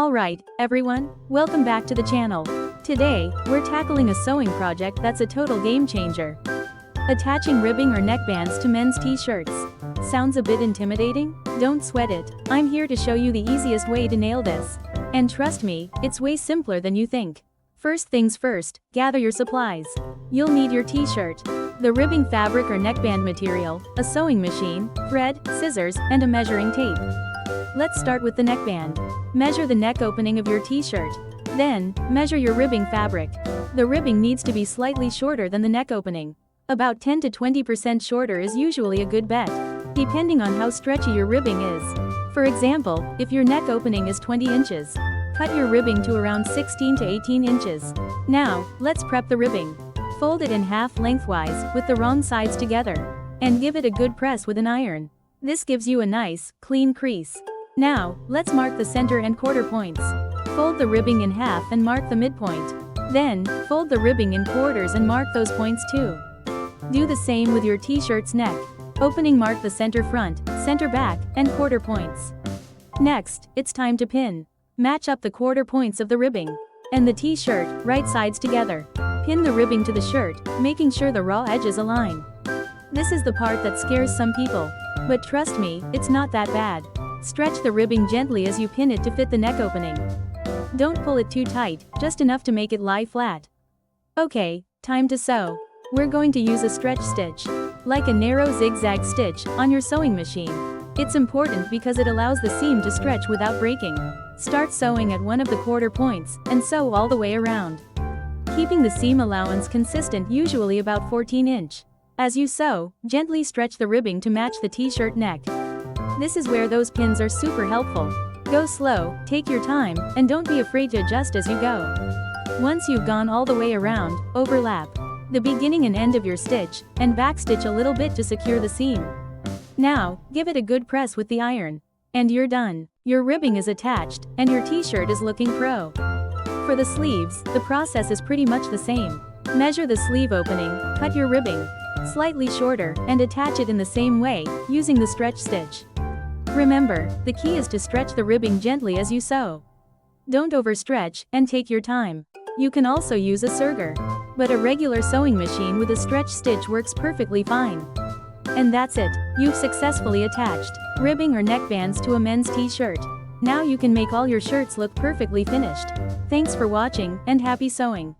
Alright, everyone, welcome back to the channel. Today, we're tackling a sewing project that's a total game changer. Attaching ribbing or neckbands to men's t-shirts. Sounds a bit intimidating? Don't sweat it, I'm here to show you the easiest way to nail this. And trust me, it's way simpler than you think. First things first, gather your supplies. You'll need your t-shirt, the ribbing fabric or neckband material, a sewing machine, thread, scissors, and a measuring tape. Let's start with the neckband. Measure the neck opening of your t-shirt. Then, measure your ribbing fabric. The ribbing needs to be slightly shorter than the neck opening. About 10 to 20% shorter is usually a good bet, depending on how stretchy your ribbing is. For example, if your neck opening is 20 inches, cut your ribbing to around 16 to 18 inches. Now, let's prep the ribbing. Fold it in half lengthwise, with the wrong sides together, and give it a good press with an iron. This gives you a nice, clean crease. Now, let's mark the center and quarter points. Fold the ribbing in half and mark the midpoint. Then, fold the ribbing in quarters and mark those points too. Do the same with your t-shirt's neck. Opening, mark the center front, center back, and quarter points. Next, it's time to pin. Match up the quarter points of the ribbing and the t-shirt, right sides together. Pin the ribbing to the shirt, making sure the raw edges align. This is the part that scares some people. But trust me, it's not that bad. Stretch the ribbing gently as you pin it to fit the neck opening. Don't pull it too tight, just enough to make it lie flat. Okay, time to sew. We're going to use a stretch stitch, like a narrow zigzag stitch, on your sewing machine. It's important because it allows the seam to stretch without breaking. Start sewing at one of the quarter points, and sew all the way around, keeping the seam allowance consistent, usually about 14 inch. As you sew, gently stretch the ribbing to match the t-shirt neck. This is where those pins are super helpful. Go slow, take your time, and don't be afraid to adjust as you go. Once you've gone all the way around, overlap the beginning and end of your stitch, and backstitch a little bit to secure the seam. Now, give it a good press with the iron. And you're done. Your ribbing is attached, and your t-shirt is looking pro. For the sleeves, the process is pretty much the same. Measure the sleeve opening, cut your ribbing slightly shorter, and attach it in the same way, using the stretch stitch. Remember, the key is to stretch the ribbing gently as you sew. Don't overstretch, and take your time. You can also use a serger, but a regular sewing machine with a stretch stitch works perfectly fine. And that's it, you've successfully attached ribbing or neckbands to a men's t-shirt. Now you can make all your shirts look perfectly finished. Thanks for watching, and happy sewing.